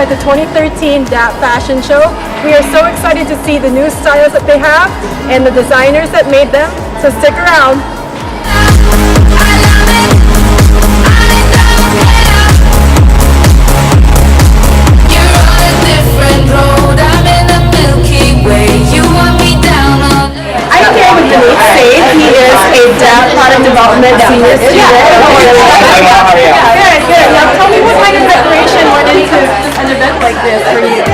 at the 2013 DAAP Fashion Show. We are so excited to see the new styles that they have and the designers that made them, so stick around. He is a DAAP product development senior student. Good. Now tell me what kind of preparation went into an event like this for you?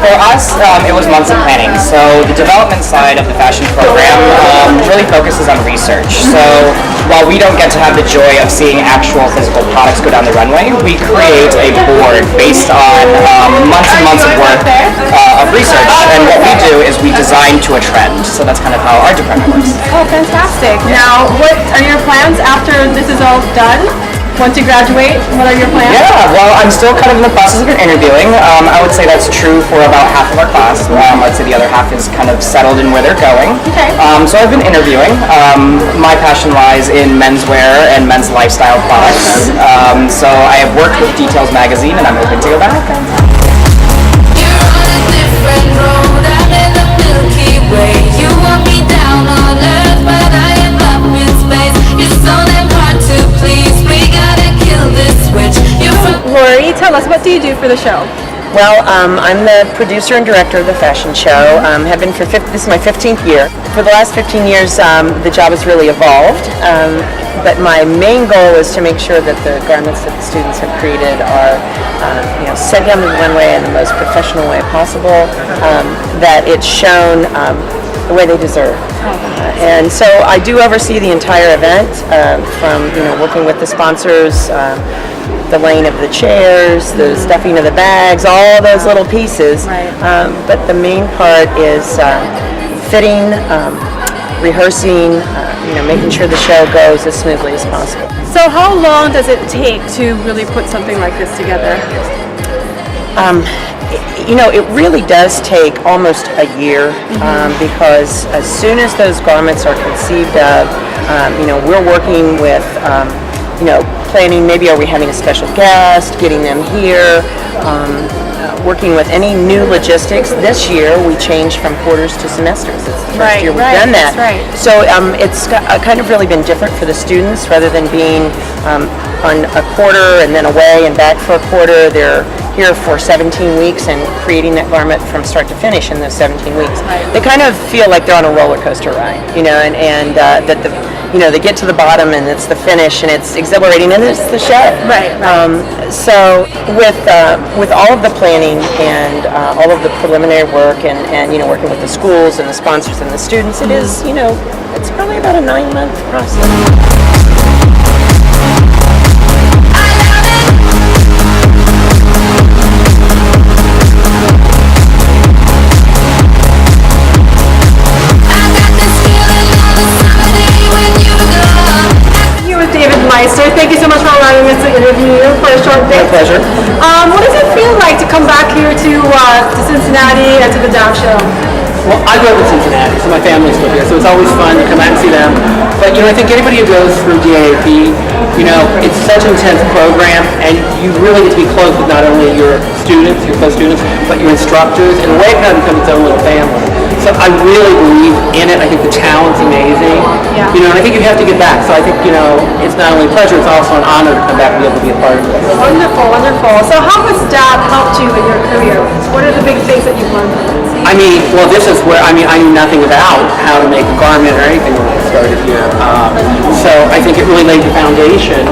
For us, it was months of planning. So the development side of the fashion program really focuses on research. So while we don't get to have the joy of seeing actual physical products go down the runway, we create a board based on months and months of work of research. And what we do is we design to a trend. So that's kind of how our department works. Oh, fantastic. Now, what are your plans after this is all done? Once you graduate, what are your plans? Yeah, well, I'm still kind of in the process of interviewing. I would say that's true for about half of our class. I'd say the other half is kind of settled in where they're going. Okay. So I've been interviewing. My passion lies in menswear and men's lifestyle products. So I have worked with Details magazine, and I'm hoping to go back. You're on a different road. I'm in the Milky Way. You want me down on earth, but I am up in space. You're so damn hard to please. We gotta kill this switch. Lori, tell us, what do you do for the show? Well, I'm the producer and director of the fashion show. Have been for this is my 15th year. For the last 15 years, the job has really evolved. But my main goal is to make sure that the garments that the students have created are, sent down the runway in the most professional way possible. That it's shown the way they deserve. And so I do oversee the entire event, from working with the sponsors. The laying of the chairs, the stuffing of the bags, all those little pieces. Right. But the main part is fitting, rehearsing, making sure the show goes as smoothly as possible. So how long does it take to really put something like this together? It really does take almost a year, because as soon as those garments are conceived of, we're working with planning, maybe are we having a special guest, getting them here, working with any new logistics. This year we changed from quarters to semesters. It's the first year we've done that. That's right. So it's kind of really been different for the students. Rather than being on a quarter and then away and back for a quarter, they're here for 17 weeks and creating that garment from start to finish in those 17 weeks. Right. They kind of feel like they're on a roller coaster ride, and that they get to the bottom and it's the finish and it's exhilarating and it's the show. Right. So with all of the planning and all of the preliminary work and working with the schools and the sponsors and the students, it is it's probably about a 9-month process. Thank you so much for allowing us to interview you for a short bit. My pleasure. What does it feel like to come back here to Cincinnati and to the DAAP show? Well, I grew up in Cincinnati, so my family's still here, so it's always fun to come out and see them. But I think anybody who goes through DAAP, it's such an intense program, and you really get to be close with not only your students, your co-students, but your instructors, and a way it kind of becomes its own little family. So I really believe in it. I think the talent's amazing. Yeah. And I think you have to get back. So I think, it's not only a pleasure, it's also an honor to come back and be able to be a part of this. Wonderful, wonderful. So how has DAAP helped you in your career? What are the big things that you've learned from it? This is where, I knew nothing about how to make a garment or anything when I started here. So I think it really laid the foundation.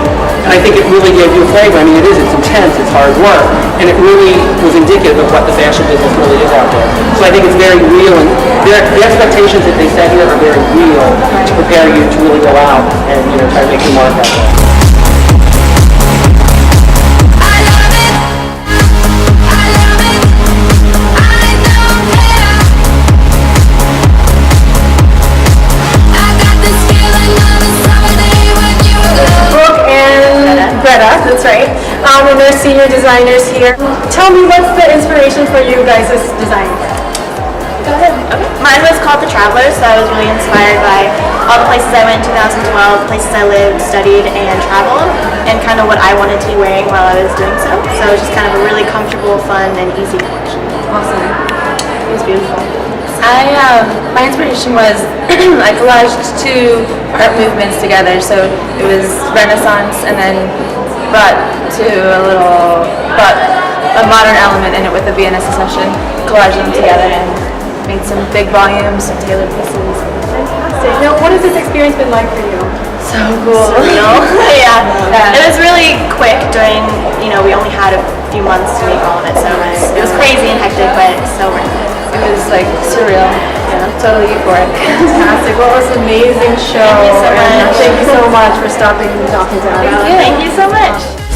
And I think it really gave you a flavor. It's intense, it's hard work. And it really was indicative of what the fashion business really is out there. So I think it's very real, and the expectations that they set here are very real to prepare you to really go out and try to make your mark out there. That's right. And they're senior designers here. Tell me, what's the inspiration for you guys' design? Go ahead. Okay. Mine was called The Traveler, so I was really inspired by all the places I went in 2012, places I lived, studied, and traveled, and kind of what I wanted to be wearing while I was doing so. So it was just kind of a really comfortable, fun, and easy collection. Awesome. It was beautiful. My inspiration was I collaged two art movements together. So it was Renaissance and then brought a modern element in it with the Vienna Secession. Collaged them together and made some big volumes, some tailored pieces. Fantastic. Now, what has this experience been like for you? So cool. Surreal. Yeah. It was really quick during, we only had a few months to make all of it, so it was crazy and hectic, but so worth it. It was like surreal. Yeah, totally euphoric. Fantastic. Well, it was an amazing show. Thank you so much. And thank you so much for stopping and talking to us. Thank you so much.